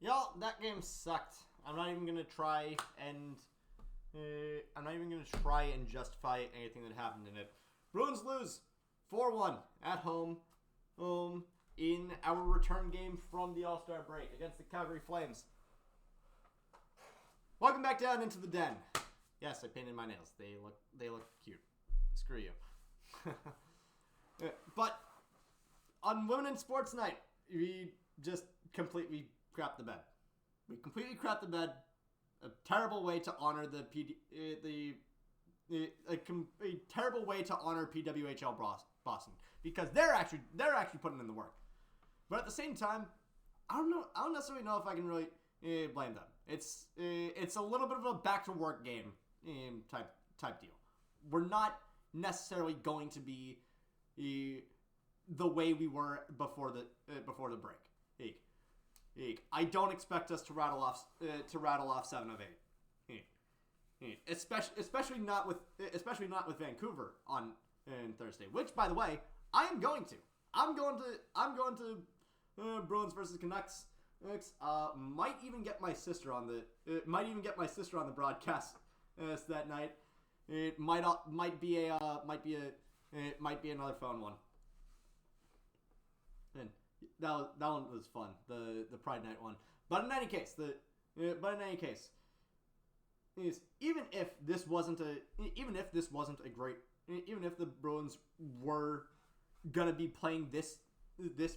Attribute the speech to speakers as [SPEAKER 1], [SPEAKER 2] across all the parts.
[SPEAKER 1] Y'all, that game sucked. I'm not even gonna try and justify anything that happened in it. Bruins lose 4-1 at home, in our return game from the All-Star break against the Calgary Flames. Welcome back down into the den. Yes, I painted my nails. They look cute. Screw you. But on Women in Sports Night, we just completely crapped the bed. We completely crapped the bed. A terrible way to honor a terrible way to honor PWHL Boston, because they're actually putting in the work. But at the same time, I don't necessarily know if I can really blame them. It's a little bit of a back to work game type deal. We're not necessarily going to be the way we were before the break. I don't expect us to rattle off 7 of 8. Especially not with Vancouver on Thursday. Which, by the way, I am going to. I'm going to Bruins versus Canucks. Might even get my sister on the broadcast that night. It might be another phone one. And that one was fun, the Pride Night one. But in any case, even if the Bruins were gonna be playing this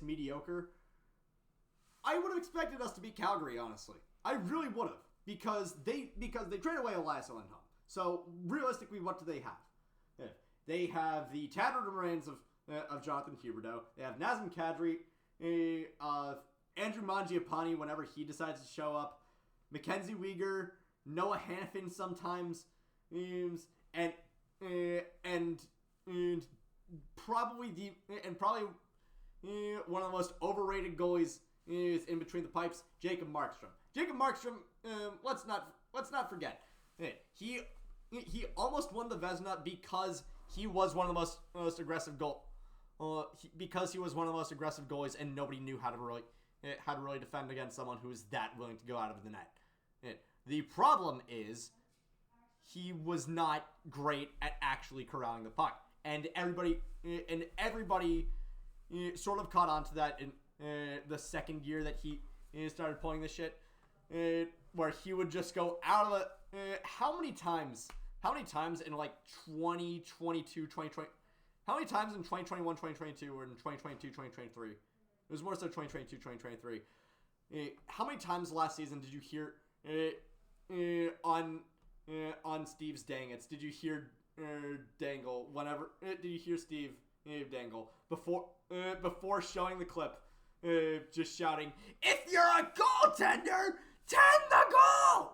[SPEAKER 1] mediocre, I would have expected us to beat Calgary. Honestly, I really would have, because they traded away Elias Lindholm. So realistically, what do they have? Yeah. They have the tattered remains of Jonathan Huberdeau. They have Nazem Kadri, Andrew Mangiapane whenever he decides to show up, Mackenzie Weegar, Noah Hanifin sometimes, and probably one of the most overrated goalies is in between the pipes, Jacob Markstrom. Jacob Markstrom, let's not forget, he almost won the Vezina because he was one of the most aggressive because he was one of the most aggressive goalies, and nobody knew how to really defend against someone who is that willing to go out of the net. The problem is he was not great at actually corralling the puck, and everybody sort of caught on to that in the second year that he started pulling this shit, where he would just go out of the how many times in like 2022, 2020, how many times in 2021, 2022, or in 2022, 2023? It was more so 2022, 2023. How many times last season did you hear on Steve's Dangits? Did you hear Dangle? Whenever did you hear Steve Dangle before showing the clip, just shouting, "If you're a goaltender, tend the goal"?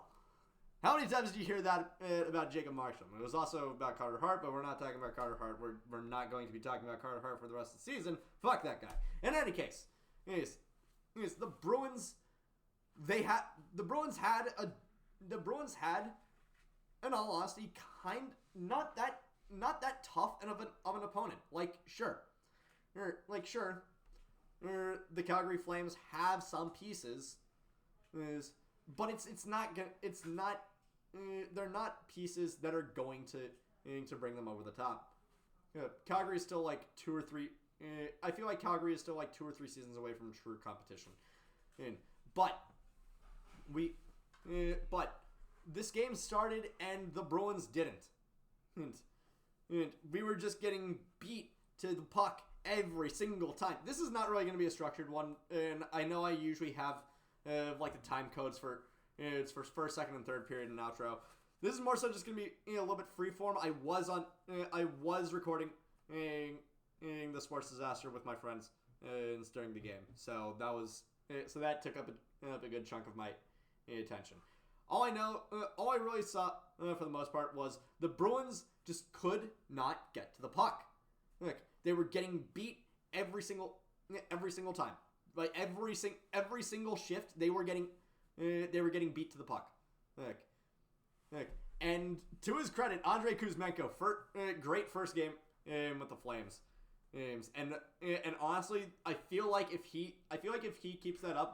[SPEAKER 1] How many times did you hear that about Jacob Markstrom? It was also about Carter Hart, but we're not talking about Carter Hart. We're not going to be talking about Carter Hart for the rest of the season. Fuck that guy. In any case, the Bruins. The Bruins had, in all honesty, not that tough of an opponent. The Calgary Flames have some pieces, but they're not pieces that are going to bring them over the top. Calgary is still like 2 or 3. I feel like Calgary is still like 2 or 3 seasons away from true competition. But this game started and the Bruins didn't. And we were just getting beat to the puck every single time. This is not really going to be a structured one, and I know I usually have like the time codes for it's for first, second, and third period and outro. This is more so just going to be a little bit freeform. I was recording the sports disaster with my friends during the game, so that took up a good chunk of my attention. All I really saw for the most part was the Bruins just could not get to the puck. Like, they were getting beat every single time. Like every single shift, they were getting beat to the puck. And to his credit, Andrei Kuzmenko, great first game with the Flames. And honestly, I feel like if he keeps that up,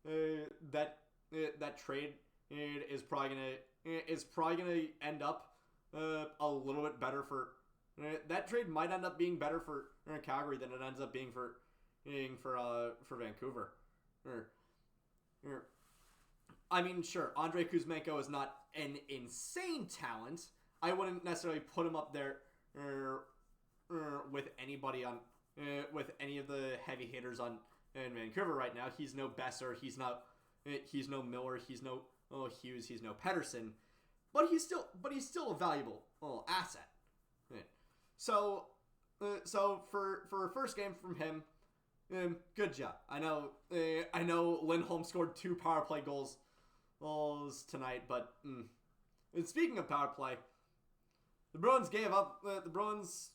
[SPEAKER 1] that trade is probably gonna end up a little bit better for that trade might end up being better for Calgary than it ends up being for Vancouver. I mean, sure, Andrei Kuzmenko is not an insane talent. I wouldn't necessarily put him up there with anybody on with any of the heavy hitters on in Vancouver right now. He's no Besser. He's no Miller. He's no Hughes. He's no Pedersen. But he's still a valuable asset. So for a first game from him, good job. I know Lindholm scored 2 power play goals tonight, but speaking of power play, the Bruins gave up. The Bruins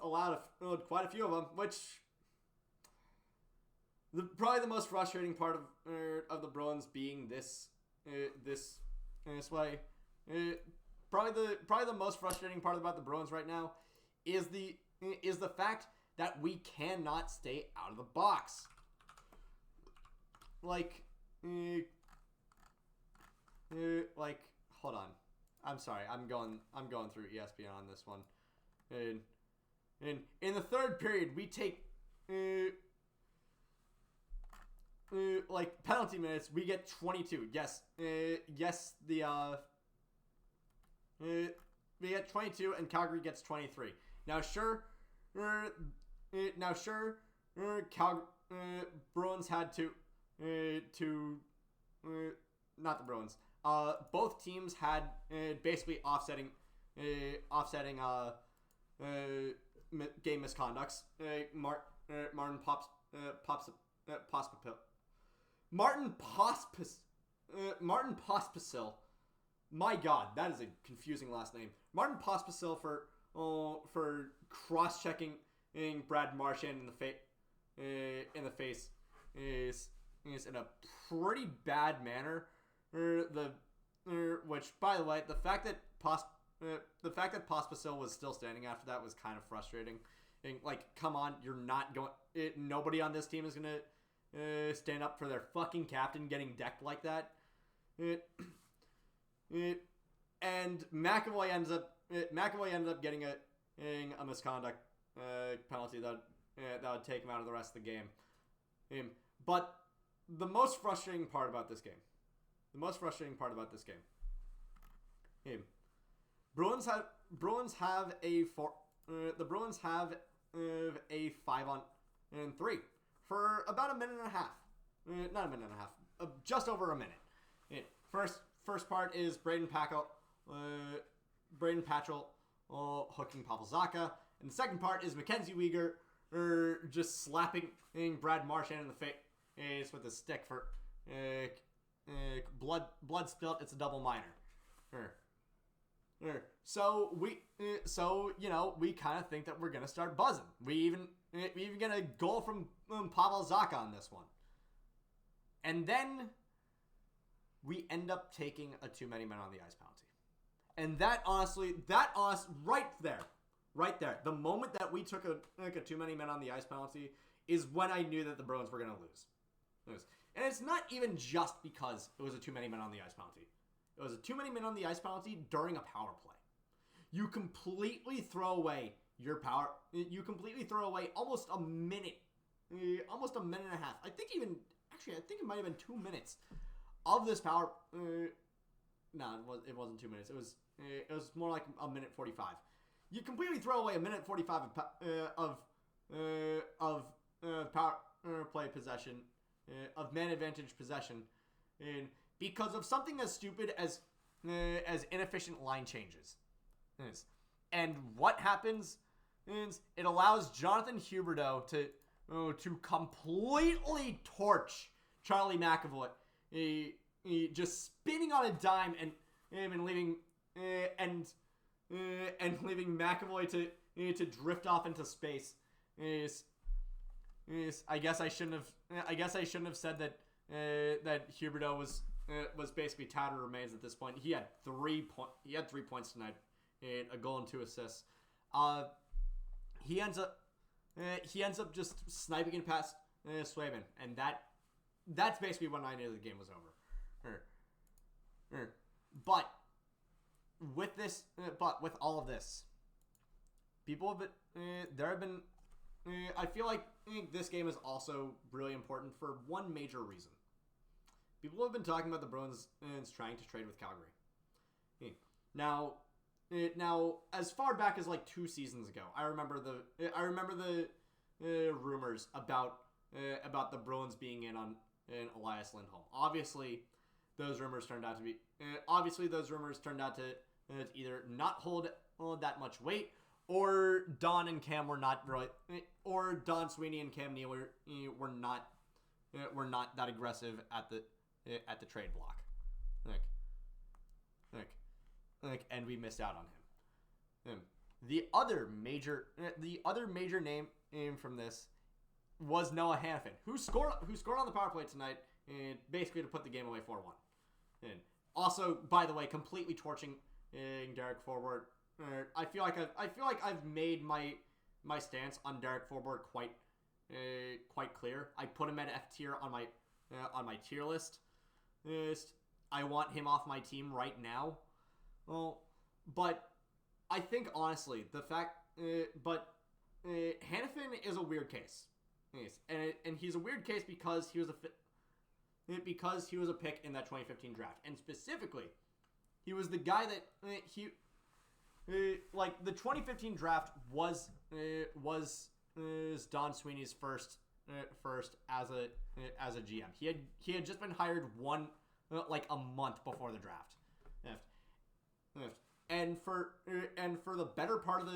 [SPEAKER 1] allowed quite a few of them, which probably the most frustrating part of the Bruins being this way. Probably the most frustrating part about the Bruins right now is the fact that we cannot stay out of the box. Like, hold on. I'm sorry. I'm going through ESPN on this one. In the third period, we take like penalty minutes. We get 22. Yes. We get 22, and Calgary gets 23. Now, sure. Bruins had to not the Bruins. Both teams had basically offsetting game misconducts. Martin Pospisil. My God, that is a confusing last name. Martin Pospisil for cross-checking Brad Marchand in the face is in a pretty bad manner. Which, by the way, the fact that Pospisil was still standing after that was kind of frustrating. Like, come on, you're not going. Nobody on this team is gonna stand up for their fucking captain getting decked like that. And McAvoy ended up getting a misconduct penalty that would take him out of the rest of the game. But the most frustrating part about this game, Bruins have a 5-on-3 for about a minute and a half. Not a minute and a half, just over a minute. First part is Braden Patchell hooking Pavel Zacha, and the second part is Mackenzie Weegar just slapping Brad Marchand in the face with a stick for blood spilt. It's a double minor. So we kind of think that we're gonna start buzzing. We even get a goal from Pavel Zacha on this one, and then we end up taking a too many men on the ice penalty. And that right there, the moment that we took a too many men on the ice penalty is when I knew that the Bruins were going to lose. And it's not even just because it was a too many men on the ice penalty. It was a too many men on the ice penalty during a power play. You completely throw away your power. You completely throw away almost a minute and a half. I think it might have been 2 minutes of this power. No, it wasn't 2 minutes. It was more like a minute 45. You completely throw away a minute 45 of power play possession, of man advantage possession, because of something as stupid as inefficient line changes. And what happens is it allows Jonathan Huberdeau to completely torch Charlie McAvoy, just spinning on a dime and leaving McAvoy to drift off into space. I guess I shouldn't have said that Huberdeau was basically tattered remains at this point. He had 3 points tonight, a goal and 2 assists. He ends up just sniping it past Swayman, and that's basically when I knew the game was over. But with this, with all of this, people have been, there have been, I feel like this game is also really important for one major reason. People have been talking about the Bruins trying to trade with Calgary. Now, as far back as like 2 seasons ago, I remember the rumors about the Bruins being in on Elias Lindholm. Obviously, those rumors turned out to either not hold that much weight, or Don and Cam were not really, or Don Sweeney and Cam Neal were not that aggressive at the trade block. And we missed out on him. The other major name from this was Noah Hanifin, who scored on the power play tonight, basically to put the game away 4-1. And also, by the way, completely torching Derek Forbort. I feel like I've made my stance on Derek Forbort quite clear. I put him at F tier on my tier list. I want him off my team right now. Well, but I think honestly the fact, Hanifin is a weird case. And he's a weird case because he was a pick in that 2015 draft, and specifically, he was the guy that like the 2015 draft was Don Sweeney's first as a GM. He had just been hired like a month before the draft, and for the better part of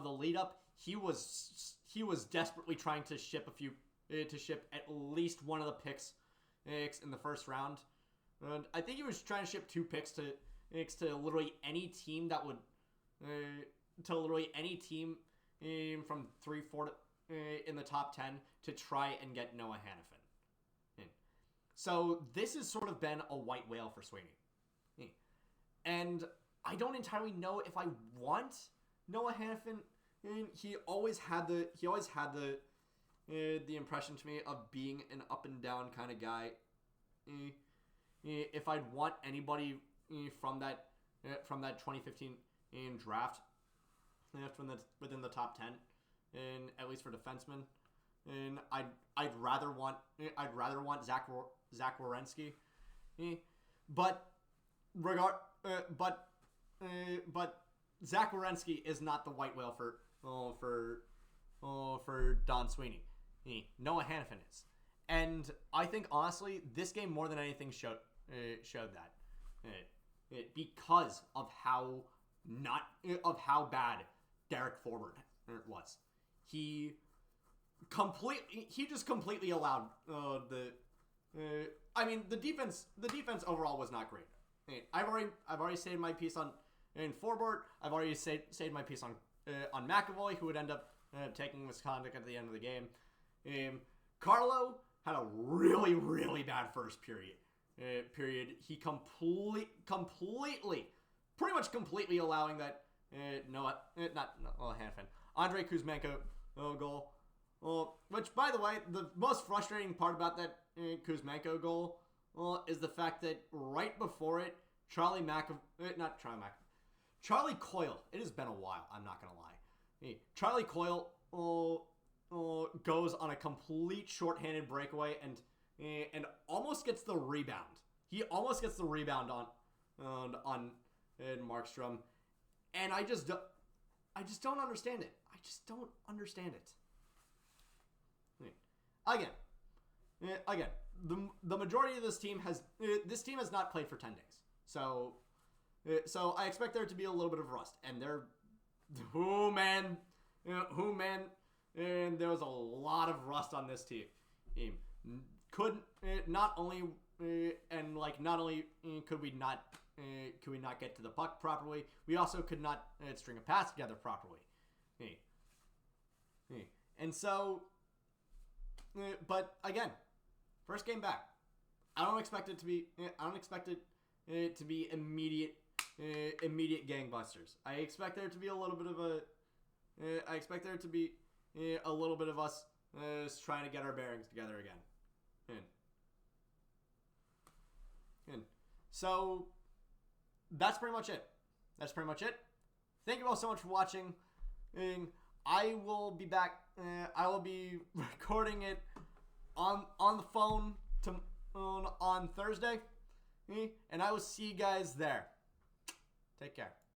[SPEAKER 1] the lead up, he was desperately trying to ship at least one of the picks in the first round. And I think he was trying to ship 2 picks to literally any team that would from 3-4 in the top 10 to try and get Noah Hanifin in. So this has sort of been a white whale for Sweeney. And I don't entirely know if I want Noah Hanifin. He always had the impression to me of being an up and down kind of guy. If I'd want anybody from that 2015 draft, within the top 10, and at least for defensemen, and I'd rather want Zach Werenski, but Zach Werenski is not the white whale for Don Sweeney. Noah Hanifin is, and I think honestly this game more than anything showed that because of how bad Derek Forbort was. He just completely allowed the defense overall was not great. I've already stated my piece on Forbort. I've already stated my piece on McAvoy, who would end up taking misconduct at the end of the game. Carlo had a really, really bad first period. He pretty much completely allowing that Andrei Kuzmenko goal. Which, by the way, the most frustrating part about that Kuzmenko goal is the fact that right before it, Charlie Coyle. It has been a while. I'm not gonna lie. Charlie Coyle goes on a complete shorthanded breakaway and almost gets the rebound. He almost gets the rebound on Markstrom, and I just don't understand it. I just don't understand it. Again, the majority of this team has not played for 10 days, so I expect there to be a little bit of rust, and and there was a lot of rust on this team. Not only could we not get to the puck properly, we also could not string a pass together properly. And so, but again, first game back, I don't expect it to be immediate gangbusters. I expect there to be a little bit of us Just trying to get our bearings together again. So that's pretty much it. Thank you all so much for watching. I will be back. I will be recording it on the phone on Thursday, and I will see you guys there. Take care.